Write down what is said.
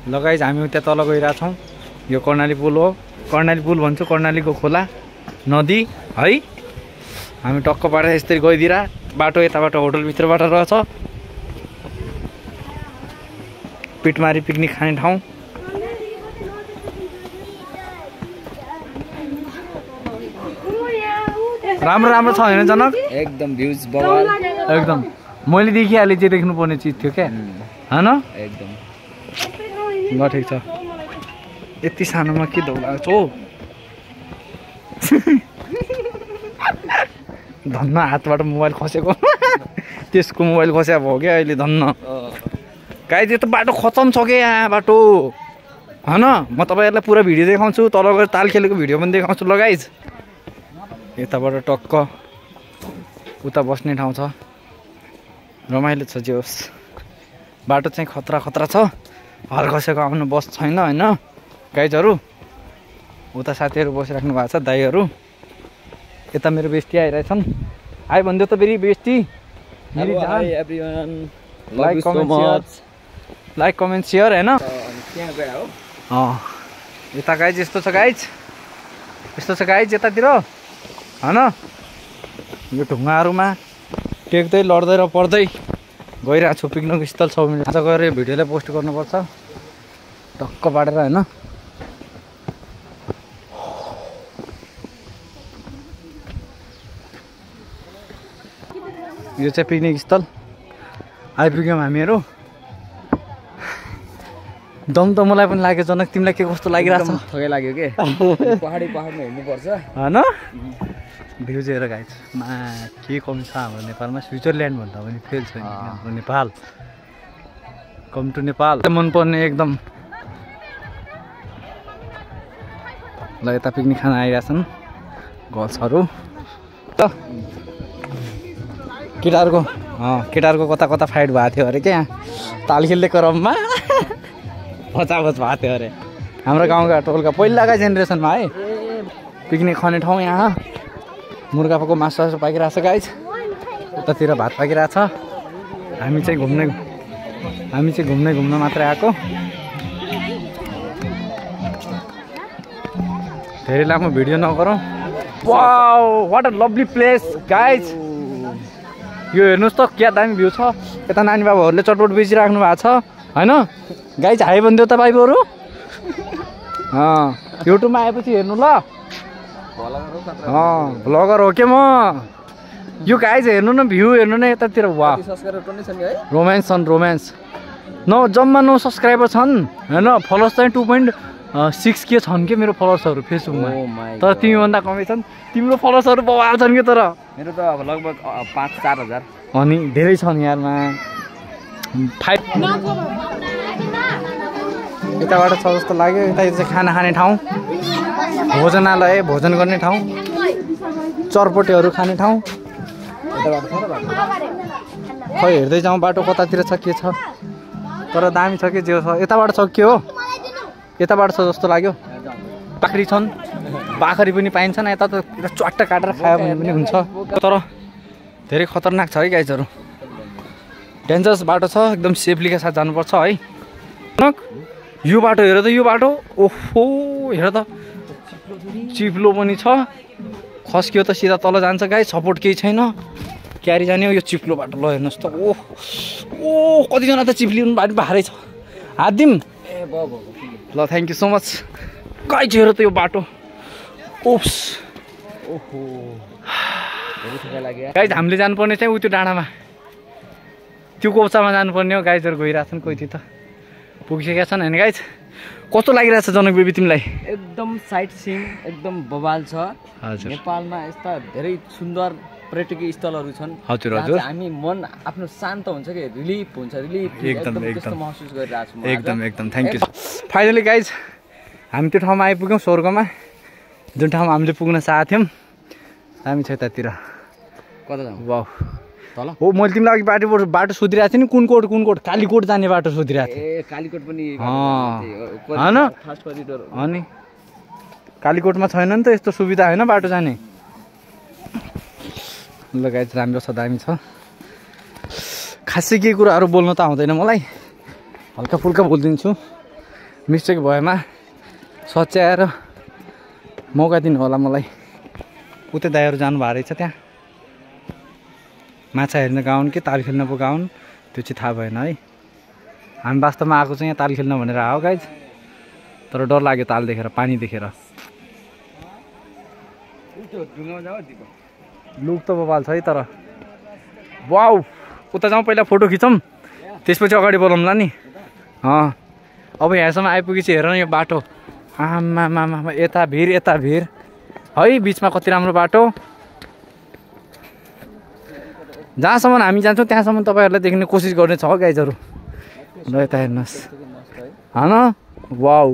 ल गाइज हामी त्यहाँ तल गइरहेछौँ। यो कर्णाली पुल हो, कर्णाली पुल भन्छु, कर्णालीको खोला नदी है। हामी टक्क पारेर यसरी गइदिएर बाटो यताबाट होटलभित्रबाट रहेछ। पिटमारी पिकनिक खाने ठाउँ। राम्रो राम्रो छ होइन जनक? एकदम भ्यूज बवाल एकदम। मैले देखिहालेँ जे देख्नुपर्ने चिज थियो क्या होइन? एकदम ल ठिक छ। यति सानोमा के दौडाएको छ हौ? धन्न हातबाट मोबाइल खसेको। त्यसको मोबाइल खस्या भयो क्या अहिले धन्न। गाइज यो त बाटो खतम छ क्या यहाँ बाटो होइन? म तपाईँहरूलाई पुरा भिडियो देखाउँछु, तल गएर ताल खेलेको भिडियो पनि देखाउँछु। ल गाइज यताबाट टक्क उता बस्ने ठाउँ छ, रमाइलो छ जे होस्। बाटो चाहिँ खतरा खतरा छ, हर कसैको आफ्नो बस छैन होइन गाइजहरू। उता साथीहरू बसिराख्नु भएको छ, दाइहरू। यता मेरो बेस्टी आइरहेछन्। आइ भनिदियो त फेरि बेस्टी। लाइक कमेन्ट सेयर होइन? यता गाइज यस्तो छ गाइज, यस्तो छ गाइज यतातिर होइन? यो ढुङ्गाहरूमा टेक्दै लड्दै र पढ्दै गइरहेको छु। पिकनिक स्थल 6 मिनट आज गएर यो भिडियोलाई पोस्ट गर्नुपर्छ टक्क पाडेर होइन? यो चाहिँ पिकनिक स्थल आइपुग्यौँ हामीहरू। दम त मलाई पनि लाग्यो जनक, तिमीलाई के कस्तो लागिरहेछ? थकै लाग्यो के? पहाडमा हेर्नुपर्छ होइन? भ्युज हेर गाइज मा के कमी छ हाम्रो नेपालमा? स्विजरल्यान्ड भन्दा पनि फेल छैन हाम्रो नेपाल। कम टु नेपाल मनपर्ने एकदम। ल यता पिकनिक खान आइरहेछन् गर्ल्सहरू त। केटाहरूको कता कता फाइट भएको थियो अरे क्या यहाँ ताल खेल्ने क्रममा। बचाबच भएको थियो अरे हाम्रो गाउँका टोलका पहिलाका जेनेरेसनमा है। पिकनिक खाने ठाउँ यहाँ मुर्गाको मासु पाकिरहेछ गाइज। उतातिर भात पाकिरहेछ। हामी चाहिँ घुम्न मात्रै आएको। धेरै लामो भिडियो नगरौँ। Wow what a lovely place guys. यो हेर्नुहोस् त क्या दामी भ्यू छ। यता नानी बाबुहरूले चटपट बेचिराख्नु भएको छ होइन? गाइज हाई भनिदियो त बाबुहरू। युट्युबमा आएपछि हेर्नु ल। ब्लगर हो के म। यो गाइज हेर्नु न, भ्यू हेर्नु न यतातिर। वाह रोमान्स छन्, रोमान्स। जम्मा 9 सब्सक्राइबर छन् होइन? फलोवर्स चाहिँ 2.6 के छन् के मेरो फलोवर्सहरू फेसबुकमा। तर तिमीभन्दा कमै छन्। तिम्रो फलोवर्सहरू बवाल छन् कि? तर मेरो त अब लगभग 5-4 हजार। अनि धेरै छन् यारमा। 5 यताबाट छ जस्तो लाग्यो। यता चाहिँ खाना खाने ठाउँ, भोजनालय, भोजन गर्ने ठाउँ, चरपटेहरू खाने ठाउँ। खै हेर्दै जाउँ बाटो कतातिर छ के छ। तर दामी छ कि जे छ। यताबाट छ के हो? यताबाट छ जस्तो लाग्यो। बाख्री छन्, बाख्री पनि पाइन्छन् यता त। च्वाट्ट काटेर खायो भने पनि हुन्छ। तर धेरै खतरनाक छ है गाइजहरू। डेन्जरस बाटो छ, एकदम सेफलीका साथ जानुपर्छ है। यो बाटो हेर त, यो बाटो ओहो हेर त, चिप्लो पनि छ। खस्कियो त सिधा तल जान्छ गाइज। सपोर्ट केही छैन, क्यारी जाने हो। यो चिप्लो बाटो ल हेर्नुहोस् त। ओ कतिजना त चिप्लिनु बाटो बाहिरै छ। हात दिउँ ल। Thank you so much guys. हेर त यो बाटो। ओप्स ओहो गाइज हामीले जानुपर्ने चाहिँ त्यो डाँडामा, त्यो कोप्चामा जानुपर्ने हो। गाइजहरू गइरहेछन्, कोही त पुगिसकेका छन् होइन गाइज? कस्तो लागिरहेछ जनक बेबी तिमीलाई? एकदम साइट सिइङ एकदम बवाल छ। हजुर नेपालमा यस्ता धेरै सुन्दर पर्यटकीय स्थलहरू छन्। हजुर हजुर। हामी मन आफ्नो शान्त हुन्छ कि रिलिफ हुन्छ। एकदम महसुस गरिरहेको छु। एकदम थ्याङ्क यू। फाइनली गाइज हामी त्यो ठाउँमा आइपुग्यौँ, स्वर्गमा। जुन ठाउँमा हामीले पुग्न चाहेको थियौँ। हामी छ यतातिर। कता जाउँ? वाउ तल हो। मैले तिमीलाई अघि बाटो सोधिरहेको थिएँ नि, कुन कोट कालीकोट जाने बाटो सोधिरहेको थिएँ। कालीकोट पनि होइन? अनि कालीकोटमा छैन नि त यस्तो सुविधा होइन बाटो जाने। ल गाइज राम्रो छ, दामी छ। खासै केही कुराहरू बोल्नु त आउँदैन मलाई, हल्का फुल्का बोलिदिन्छु। मिस्टेक भएमा सच्याएर मौका दिनु होला मलाई। उतै दाइहरू जानुभएको रहेछ त्यहाँ माछा हेर्न गाउन् कि ताल खेल्न पो गाउन् त्यो चाहिँ थाहा भएन है। हामी वास्तवमा आएको चाहिँ यहाँ ताल खेल्न भनेर आयो गाइज, तर डर लाग्यो ताल देखेर, पानी देखेर। लुक त बबाल छ है तर। वाउ, उता जाउँ पहिला फोटो खिचौँ त्यसपछि अगाडि बढाउँला नि। अब यहाँसम्म आइपुगेपछि हेर न यो बाटो, आमामामा यता भिर है, बिचमा कति राम्रो बाटो। जहाँसम्म हामी जान्छौँ त्यहाँसम्म तपाईँहरूलाई देख्ने कोसिस गर्ने छ गाइजहरू। ल यता हेर्नुहोस्, होइन वाउ।